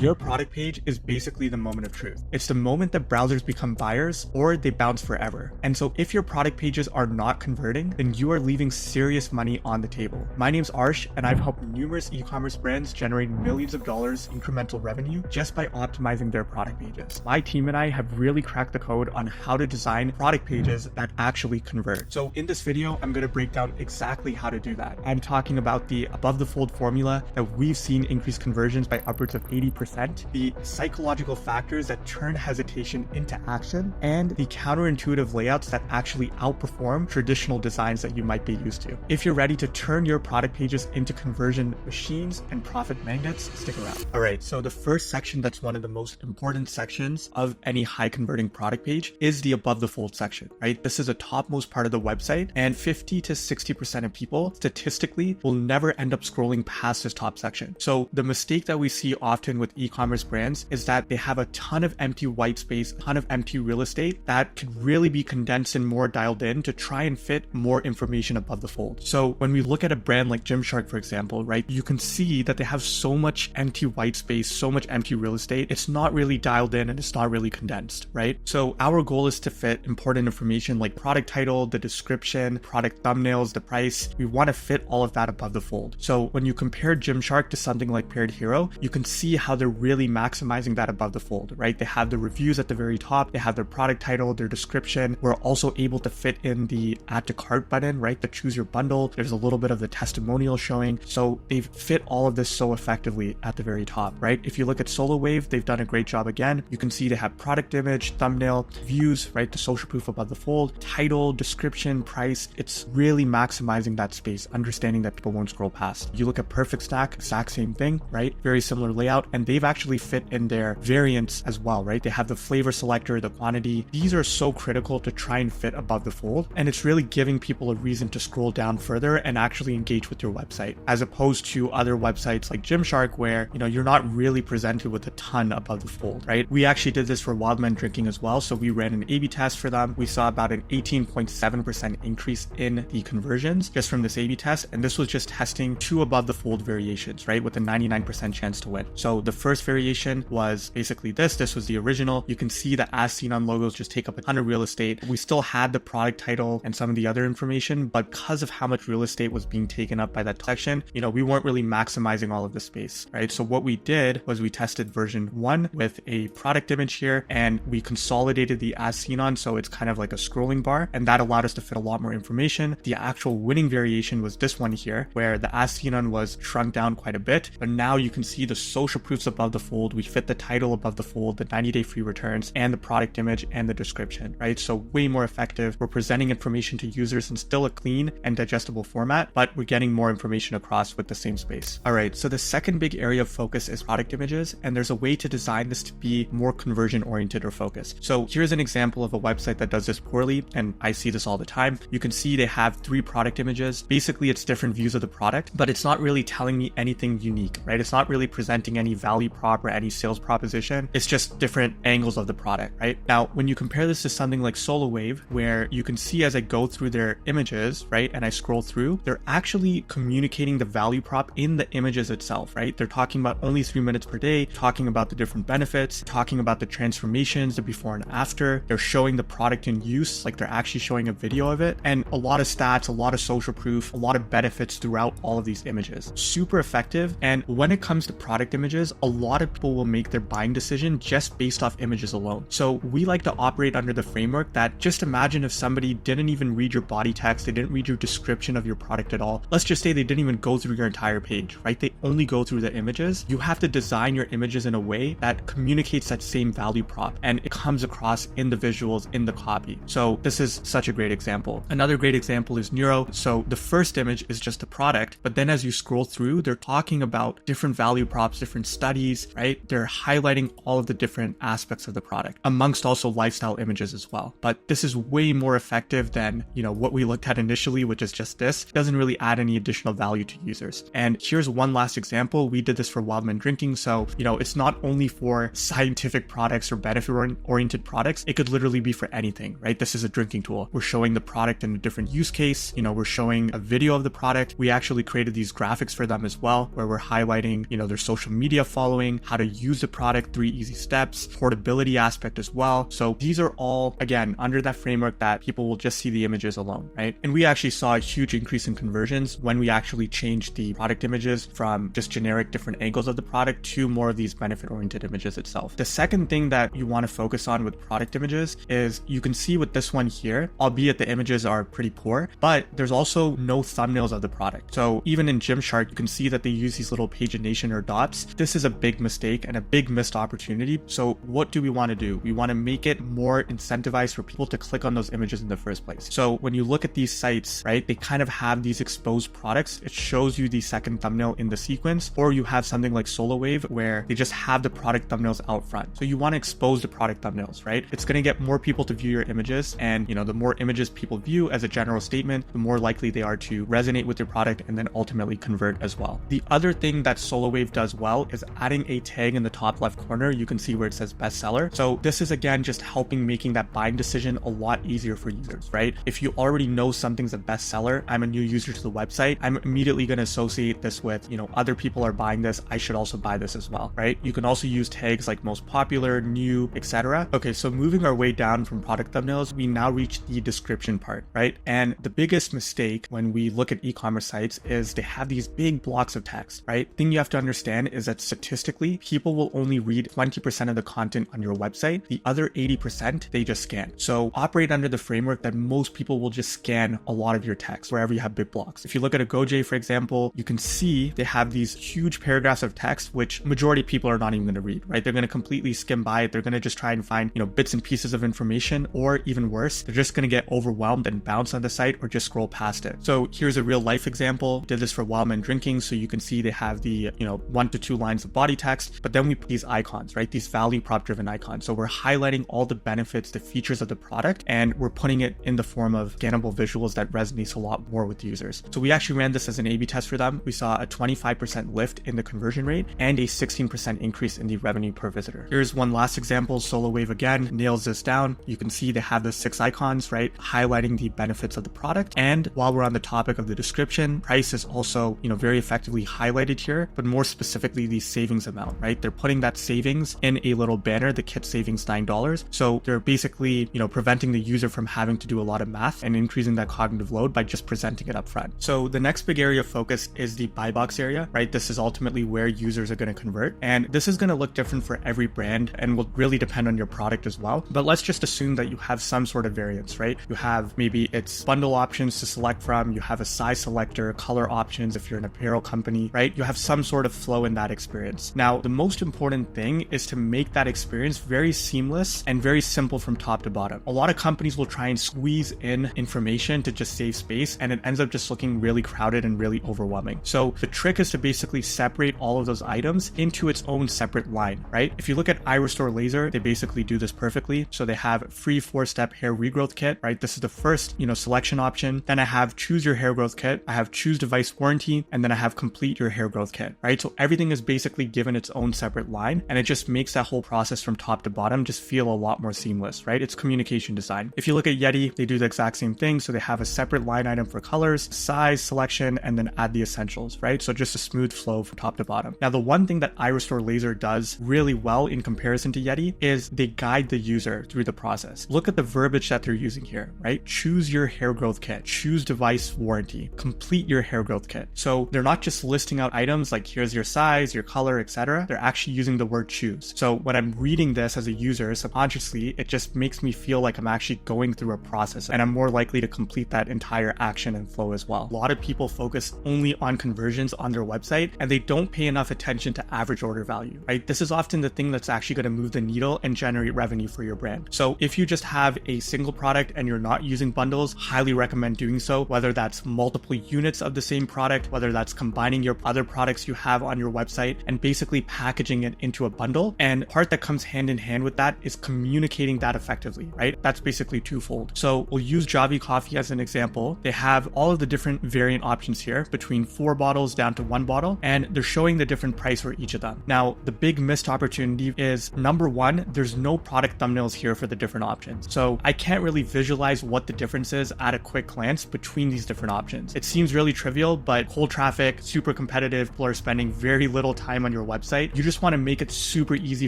Your product page is basically the moment of truth. It's the moment that browsers become buyers or they bounce forever. And so if your product pages are not converting, then you are leaving serious money on the table. My name's Arsh, and I've helped numerous e-commerce brands generate millions of dollars incremental revenue just by optimizing their product pages. My team and I have really cracked the code on how to design product pages that actually convert. So in this video, I'm going to break down exactly how to do that. I'm talking about the above the fold formula that we've seen increase conversions by upwards of 80%, the psychological factors that turn hesitation into action, and the counterintuitive layouts that actually outperform traditional designs that you might be used to. If you're ready to turn your product pages into conversion machines and profit magnets, stick around. All right, so the first section that's one of the most important sections of any high converting product page is the above the fold section, right? This is a topmost part of the website, and 50 to 60% of people statistically will never end up scrolling past this top section. So the mistake that we see often with e-commerce brands is that they have a ton of empty white space, a ton of empty real estate that could really be condensed and more dialed in to try and fit more information above the fold. So when we look at a brand like Gymshark, for example, right, you can see that they have so much empty white space, so much empty real estate. It's not really dialed in and it's not really condensed, right? So our goal is to fit important information like product title, the description, product thumbnails, the price. We want to fit all of that above the fold. So when you compare Gymshark to something like Paired Hero, you can see how they're really maximizing that above the fold, right? They have the reviews at the very top, they have their product title, their description. We're also able to fit in the add to cart button, right? The choose your bundle. There's a little bit of the testimonial showing. So they've fit all of this so effectively at the very top, right? If you look at Solo Wave, they've done a great job again. You can see they have product image, thumbnail, views, right? The social proof above the fold, title, description, price. It's really maximizing that space, understanding that people won't scroll past. You look at Perfect Stack, exact same thing, right? Very similar layout, and they've actually fit in their variants as well, right? They have the flavor selector, the quantity. These are so critical to try and fit above the fold, and it's really giving people a reason to scroll down further and actually engage with your website, as opposed to other websites like Gymshark where, you're not really presented with a ton above the fold, right? We actually did this for Wildman Drinking as well. So we ran an A/B test for them. We saw about an 18.7% increase in the conversions just from this A/B test, and this was just testing two above the fold variations, right? With a 99% chance to win. So the first variation was basically this was the original. You can see that as seen on logos just take up a ton of real estate. We still had the product title and some of the other information, but because of how much real estate was being taken up by that section, we weren't really maximizing all of the space, right? So what we did was we tested version 1 with a product image here, and we consolidated the as seen on, so it's kind of like a scrolling bar, and that allowed us to fit a lot more information. The actual winning variation was this one here, where the as seen on was shrunk down quite a bit, but now you can see the social proofs above the fold. We fit the title above the fold, the 90-day free returns, and the product image and the description, right? So way more effective. We're presenting information to users in still a clean and digestible format, but we're getting more information across with the same space. All right, so the second big area of focus is product images, and there's a way to design this to be more conversion oriented or focused. So here's an example of a website that does this poorly, and I see this all the time. You can see they have 3 product images. Basically, it's different views of the product, but it's not really telling me anything unique, right? It's not really presenting any value prop or any sales proposition. It's just different angles of the product, right? Now, when you compare this to something like Solo Wave, where you can see as I go through their images, right, and I scroll through, they're actually communicating the value prop in the images itself, right? They're talking about only 3 minutes per day, talking about the different benefits, talking about the transformations, the before and after. They're showing the product in use, like they're actually showing a video of it, and a lot of stats, a lot of social proof, a lot of benefits throughout all of these images. Super effective. And when it comes to product images, a lot of people will make their buying decision just based off images alone. So we like to operate under the framework that just imagine if somebody didn't even read your body text, they didn't read your description of your product at all. Let's just say they didn't even go through your entire page, right? They only go through the images. You have to design your images in a way that communicates that same value prop, and it comes across in the visuals, in the copy. So this is such a great example. Another great example is Neuro. So the first image is just a product, but then as you scroll through, they're talking about different value props, different studies, right? They're highlighting all of the different aspects of the product, amongst also lifestyle images as well. But this is way more effective than, what we looked at initially, which is just this. It doesn't really add any additional value to users. And here's one last example. We did this for Wildman Drinking. So, it's not only for scientific products or benefit-oriented products. It could literally be for anything, right? This is a drinking tool. We're showing the product in a different use case. We're showing a video of the product. We actually created these graphics for them as well, where we're highlighting, their social media followers, following, how to use the product, 3 easy steps, portability aspect as well. So these are all, again, under that framework that people will just see the images alone, right? And we actually saw a huge increase in conversions when we actually changed the product images from just generic different angles of the product to more of these benefit-oriented images itself. The second thing that you want to focus on with product images is you can see with this one here, albeit the images are pretty poor, but there's also no thumbnails of the product. So even in Gymshark, you can see that they use these little pagination or dots. This is a big mistake and a big missed opportunity. So what do we want to do? We want to make it more incentivized for people to click on those images in the first place. So when you look at these sites, right, they kind of have these exposed products. It shows you the second thumbnail in the sequence, or you have something like SoloWave where they just have the product thumbnails out front. So you want to expose the product thumbnails, right? It's going to get more people to view your images, and the more images people view as a general statement, the more likely they are to resonate with your product and then ultimately convert as well. The other thing that SoloWave does well is adding a tag in the top left corner. You can see where it says bestseller. So this is again just helping making that buying decision a lot easier for users, right? If you already know something's a bestseller, I'm a new user to the website, I'm immediately going to associate this with, other people are buying this, I should also buy this as well, right? You can also use tags like most popular, new, etc. Okay, so moving our way down from product thumbnails, we now reach the description part, right? And the biggest mistake when we look at e-commerce sites is they have these big blocks of text, right? Thing you have to understand is that statistically, people will only read 20% of the content on your website. The other 80%, they just scan. So operate under the framework that most people will just scan a lot of your text wherever you have big blocks. If you look at a GoJ, for example, you can see they have these huge paragraphs of text, which majority of people are not even going to read, right? They're going to completely skim by it. They're going to just try and find, bits and pieces of information, or even worse, they're just going to get overwhelmed and bounce on the site or just scroll past it. So here's a real life example. Did this for Wild Men Drinking. So you can see they have the, 1 to 2 lines of body text, but then we put these icons, right? These value prop driven icons. So we're highlighting all the benefits, the features of the product, and we're putting it in the form of scannable visuals that resonates a lot more with users. So we actually ran this as an A/B test for them. We saw a 25% lift in the conversion rate and a 16% increase in the revenue per visitor. Here's one last example. SoloWave again nails this down. You can see they have the 6 icons, right? Highlighting the benefits of the product. And while we're on the topic of the description, price is also, very effectively highlighted here, but more specifically the savings amount, right? They're putting that savings in a little banner, the kit savings $9. So they're basically, preventing the user from having to do a lot of math and increasing that cognitive load by just presenting it up front. So the next big area of focus is the buy box area, right? This is ultimately where users are going to convert. And this is going to look different for every brand and will really depend on your product as well. But let's just assume that you have some sort of variance, right? You have maybe it's bundle options to select from, you have a size selector, color options if you're an apparel company, right? You have some sort of flow in that experience. Now, the most important thing is to make that experience very seamless and very simple from top to bottom. A lot of companies will try and squeeze in information to just save space, and it ends up just looking really crowded and really overwhelming. So the trick is to basically separate all of those items into its own separate line, right? If you look at iRestore Laser, they basically do this perfectly. So they have free 4-step hair regrowth kit, right? This is the first, selection option. Then I have choose your hair growth kit. I have choose device warranty, and then I have complete your hair growth kit, right? So everything is basically given its own separate line, and it just makes that whole process from top to bottom just feel a lot more seamless, right? It's communication design. If you look at Yeti, they do the exact same thing. So they have a separate line item for colors, size, selection, and then add the essentials, right? So just a smooth flow from top to bottom. Now, the one thing that iRestore Laser does really well in comparison to Yeti is they guide the user through the process. Look at the verbiage that they're using here, right? Choose your hair growth kit, choose device warranty, complete your hair growth kit. So they're not just listing out items like here's your size, your color, etc. They're actually using the word choose. So when I'm reading this as a user, subconsciously, it just makes me feel like I'm actually going through a process, and I'm more likely to complete that entire action and flow as well. A lot of people focus only on conversions on their website, and they don't pay enough attention to average order value, right? This is often the thing that's actually going to move the needle and generate revenue for your brand. So if you just have a single product and you're not using bundles, highly recommend doing so, whether that's multiple units of the same product, whether that's combining your other products you have on your website and basically packaging it into a bundle. And part that comes hand in hand with that is communicating that effectively, right? That's basically twofold. So we'll use Javi Coffee as an example. They have all of the different variant options here between 4 bottles down to 1 bottle, and they're showing the different price for each of them. Now, the big missed opportunity is number one, there's no product thumbnails here for the different options. So I can't really visualize what the difference is at a quick glance between these different options. It seems really trivial, but cold traffic, super competitive, people are spending very little time on on your website, you just want to make it super easy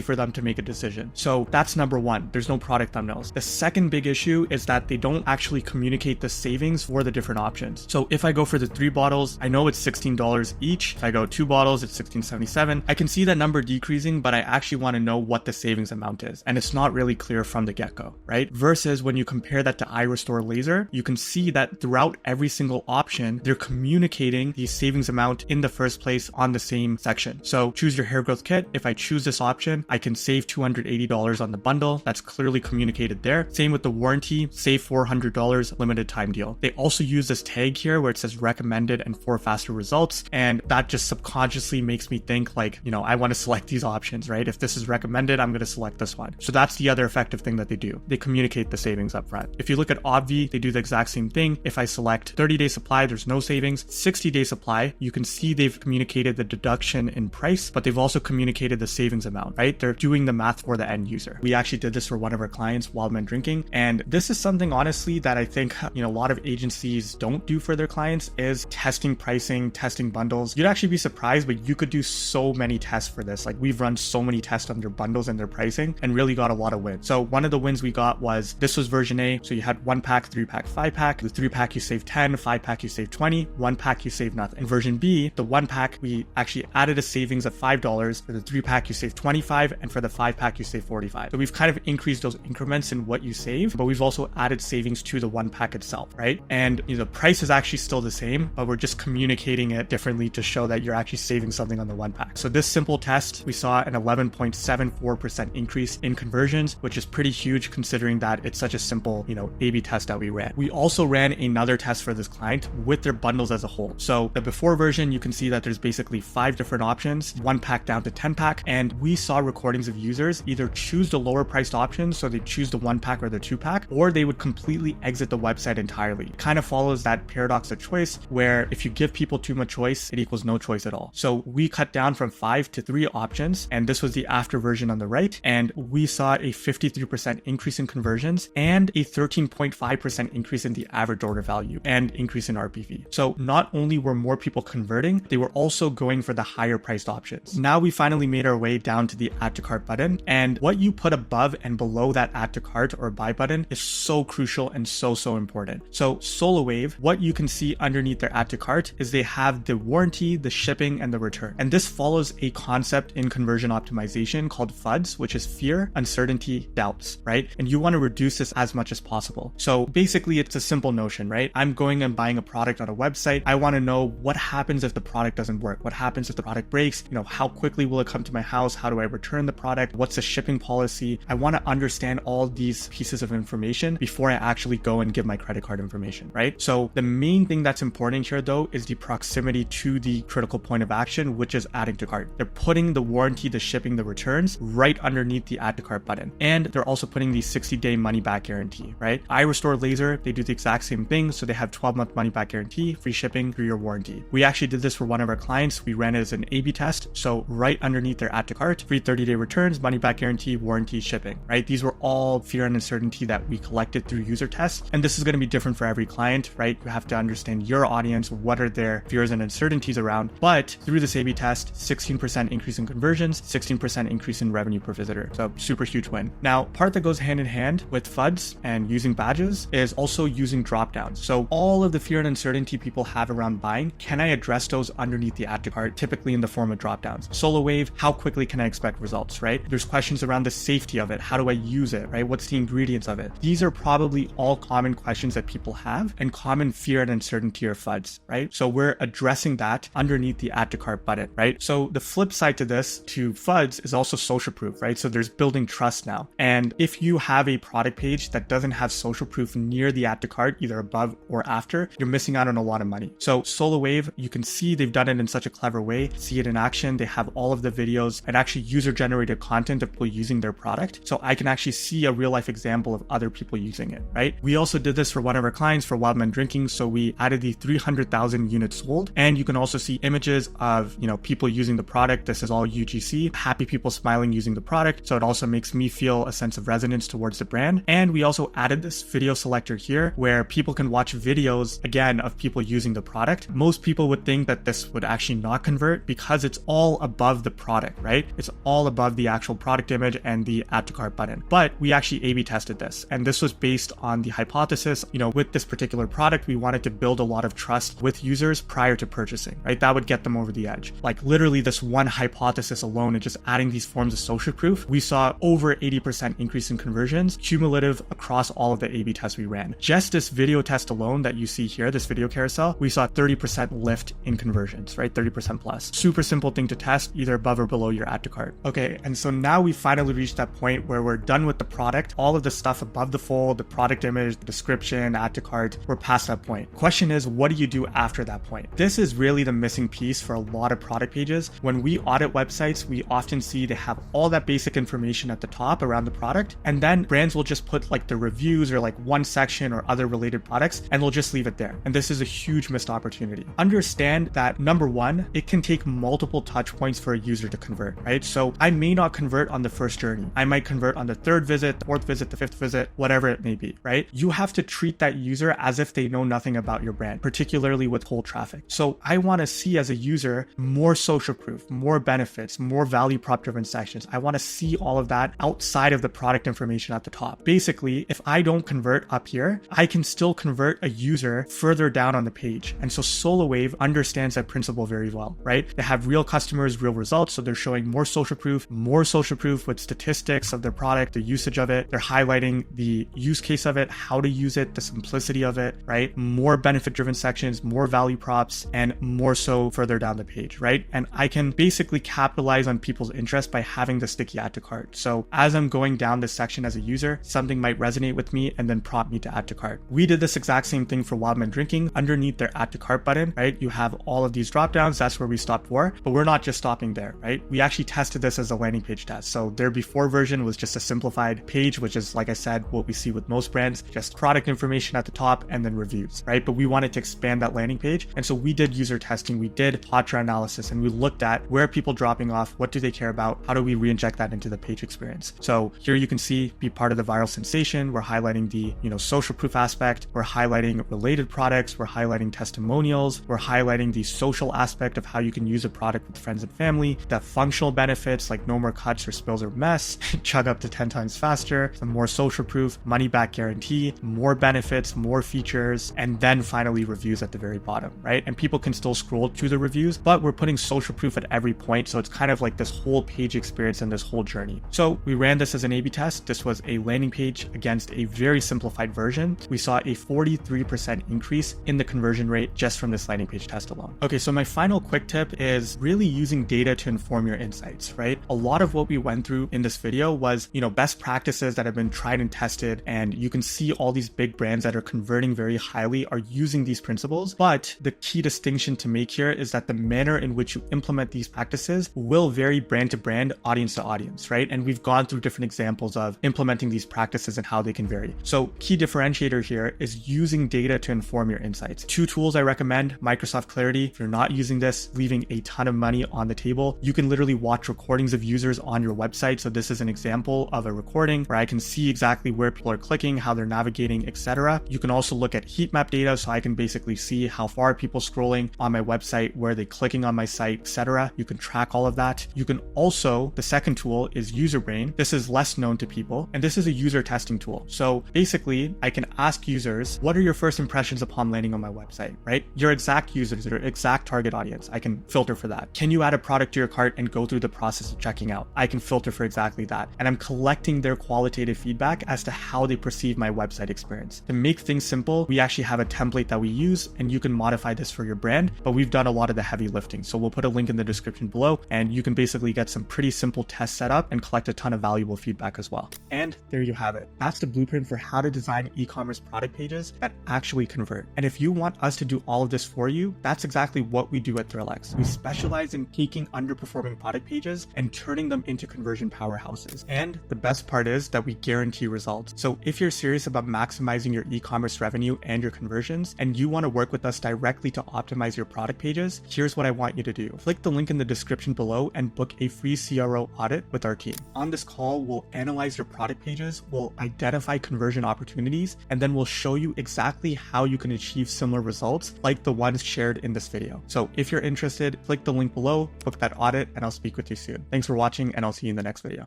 for them to make a decision. So that's number one. There's no product thumbnails. The second big issue is that they don't actually communicate the savings for the different options. So if I go for the 3 bottles, I know it's $16 each. If I go 2 bottles, it's $16.77. I can see that number decreasing, but I actually want to know what the savings amount is. And it's not really clear from the get-go, right? Versus when you compare that to iRestore Laser, you can see that throughout every single option, they're communicating the savings amount in the first place on the same section. So choose your hair growth kit. If I choose this option, I can save $280 on the bundle. That's clearly communicated there. Same with the warranty, save $400 limited time deal. They also use this tag here where it says recommended and for faster results. And that just subconsciously makes me think like, I want to select these options, right? If this is recommended, I'm going to select this one. So that's the other effective thing that they do. They communicate the savings up front. If you look at Obvi, they do the exact same thing. If I select 30-day supply, there's no savings. 60-day supply, you can see they've communicated the deduction in price, but they've also communicated the savings amount, right? They're doing the math for the end user. We actually did this for one of our clients, Wildman Drinking. And this is something honestly that I think, a lot of agencies don't do for their clients is testing pricing, testing bundles. You'd actually be surprised, but you could do so many tests for this. Like we've run so many tests on their bundles and their pricing and really got a lot of wins. So one of the wins we got was, this was version A. So you had 1 pack, 3 pack, 5 pack. The 3 pack you save 10, 5 pack you save 20, 1 pack you save nothing. In version B, the 1 pack, we actually added a savings of $5. For the 3 pack you save 25, and for the 5 pack you save 45. So we've kind of increased those increments in what you save, but we've also added savings to the 1 pack itself, right? And the price is actually still the same, but we're just communicating it differently to show that you're actually saving something on the 1 pack. So this simple test, we saw an 11.74% increase in conversions, which is pretty huge considering that it's such a simple, A/B test that we ran. We also ran another test for this client with their bundles as a whole. So the before version, you can see that there's basically 5 different options, 1 pack down to 10 pack. And we saw recordings of users either choose the lower priced option, so they choose the 1 pack or the 2 pack, or they would completely exit the website entirely. It kind of follows that paradox of choice where if you give people too much choice, it equals no choice at all. So we cut down from 5 to 3 options, and this was the after version on the right. And we saw a 53% increase in conversions and a 13.5% increase in the average order value and increase in RPV. So not only were more people converting, they were also going for the higher priced options. Now we finally made our way down to the add to cart button, and what you put above and below that add to cart or buy button is so crucial and so important. So SoloWave, what you can see underneath their add to cart is they have the warranty, the shipping, and the return. And this follows a concept in conversion optimization called FUDs, which is fear, uncertainty, doubts, right? And you want to reduce this as much as possible. So basically it's a simple notion, right? I'm going and buying a product on a website. I want to know what happens if the product doesn't work. What happens if the product breaks? How quickly will it come to my house? How do I return the product? What's the shipping policy? I want to understand all these pieces of information before I actually go and give my credit card information, right? So the main thing that's important here though is the proximity to the critical point of action, which is adding to cart. They're putting the warranty, the shipping, the returns right underneath the add to cart button. And they're also putting the 60-day money back guarantee, right? iRestore Laser, they do the exact same thing. So they have 12-month money back guarantee, free shipping, 3-year warranty. We actually did this for one of our clients. We ran it as an A/B test. So right underneath their add to cart, free 30-day returns, money back guarantee, warranty, shipping, right? These were all fear and uncertainty that we collected through user tests. And this is going to be different for every client, right? You have to understand your audience, what are their fears and uncertainties around. But through this A/B test, 16% increase in conversions, 16% increase in revenue per visitor. So super huge win. Now, part that goes hand in hand with FUDs and using badges is also using drop downs. So all of the fear and uncertainty people have around buying, can I address those underneath the add to cart, typically in the form of drop downs? SoloWave, how quickly can I expect results, right? There's questions around the safety of it. How do I use it, right? What's the ingredients of it? These are probably all common questions that people have and common fear and uncertainty or FUDs, right? So we're addressing that underneath the add to cart button, right? So the flip side to this, to FUDs, is also social proof, right? So there's building trust now. And if you have a product page that doesn't have social proof near the add to cart, either above or after, you're missing out on a lot of money. So SoloWave, you can see they've done it in such a clever way, see it in action. They have all of the videos and actually user generated content of people using their product. So I can actually see a real life example of other people using it, right? We also did this for one of our clients for Wildman Drinking. So we added the 300,000 units sold, and you can also see images of, people using the product. This is all UGC, happy people smiling using the product. So it also makes me feel a sense of resonance towards the brand. And we also added this video selector here where people can watch videos again of people using the product. Most people would think that this would actually not convert because it's all above the product, right? It's all above the actual product image and the add to cart button. But we actually A/B tested this, and this was based on the hypothesis, with this particular product, we wanted to build a lot of trust with users prior to purchasing, right? That would get them over the edge. Like literally this one hypothesis alone and just adding these forms of social proof, we saw over 80% increase in conversions, cumulative across all of the A/B tests we ran. Just this video test alone that you see here, this video carousel, we saw 30% lift in conversions, right? 30% plus. Super simple thing to test, either above or below your add to cart. Okay, and so now we finally reached that point where we're done with the product. All of the stuff above the fold, the product image, the description, add to cart, we're past that point. Question is, what do you do after that point? This is really the missing piece for a lot of product pages. When we audit websites, we often see they have all that basic information at the top around the product, and then brands will just put like the reviews or like one section or other related products, and they'll just leave it there. And this is a huge missed opportunity. Understand that number one, it can take multiple touch points for a user to convert, right? So I may not convert on the first journey. I might convert on the third visit, the fourth visit, the fifth visit, whatever it may be, right? You have to treat that user as if they know nothing about your brand, particularly with cold traffic. So I want to see as a user more social proof, more benefits, more value prop driven sections. I want to see all of that outside of the product information at the top. Basically, if I don't convert up here, I can still convert a user further down on the page. And so SoloWave understands that principle very well, right? They have real customers, real results. So they're showing more social proof with statistics of their product, the usage of it. They're highlighting the use case of it, how to use it, the simplicity of it, right? More benefit driven sections, more value props, and more so further down the page, right? And I can basically capitalize on people's interest by having the sticky add to cart. So as I'm going down this section as a user, something might resonate with me and then prompt me to add to cart. We did this exact same thing for Wildman Drinking. Underneath their add to cart button, right? You have all of these drop downs. That's where we stopped for, but we're not just stopping there, right? We actually tested this as a landing page test. So their before version was just a simplified page, which is, like I said, what we see with most brands, just product information at the top and then reviews, right? But we wanted to expand that landing page. And so we did user testing, we did hotjar analysis, and we looked at where are people dropping off, what do they care about, how do we re-inject that into the page experience. So here you can see, be part of the viral sensation. We're highlighting the, social proof aspect. We're highlighting related products. We're highlighting testimonials. We're highlighting the social aspect of how you can use a product with friends and family, the functional benefits like no more cuts or spills or mess, chug up to 10 times faster, some more social proof, money back guarantee, more benefits, more features, and then finally reviews at the very bottom, right? And people can still scroll through the reviews, but we're putting social proof at every point. So it's kind of like this whole page experience and this whole journey. So we ran this as an A/B test. This was a landing page against a very simplified version. We saw a 43% increase in the conversion rate just from this landing page test alone. Okay, so my final quick tip is really using data to inform your insights, right? A lot of what we went through in this video was, best practices that have been tried and tested, and you can see all these big brands that are converting very highly are using these principles. But the key distinction to make here is that the manner in which you implement these practices will vary brand to brand, audience to audience, right? And we've gone through different examples of implementing these practices and how they can vary. So key differentiator here is using data to inform your insights. 2 tools I recommend: Microsoft Clarity. If you're not using this, leaving a ton of money on the table. You can literally watch recordings of users on your website. So this is an example of a recording where I can see exactly where people are clicking, how they're navigating, etc. You can also look at heat map data. So I can basically see how far are people scrolling on my website, where are they clicking on my site, etc. You can track all of that. You can also, the second tool is UserBrain. This is less known to people, and this is a user testing tool. So basically I can ask users, what are your first impressions upon landing on my website, right? Your exact users, your exact target audience. I can filter for that. Can you add a product to your cart and go through the process of checking out? I can filter for exactly that. And I'm collecting their qualitative feedback as to how they perceive my website experience. To make things simple, we actually have a template that we use, and you can modify this for your brand, but we've done a lot of the heavy lifting. So we'll put a link in the description below, and you can basically get some pretty simple tests set up and collect a ton of valuable feedback as well. And there you have it. That's the blueprint for how to design e-commerce product pages that actually convert. And if you want us to do all of this for you, that's exactly what we do at ThrillX. We specialize in taking underperforming product pages and turning them into conversion powerhouses. And the best part is that we guarantee results. So if you're serious about maximizing your e-commerce revenue and your conversions, and you want to work with us directly to optimize your product pages, here's what I want you to do. Click the link in the description below and book a free CRO audit with our team. On this call, we'll analyze your product pages, we'll identify conversion opportunities, and then we'll show you exactly how you can achieve similar results like the ones shared in this video. So if you're interested, click the link below below, book that audit, and I'll speak with you soon. Thanks for watching, and I'll see you in the next video.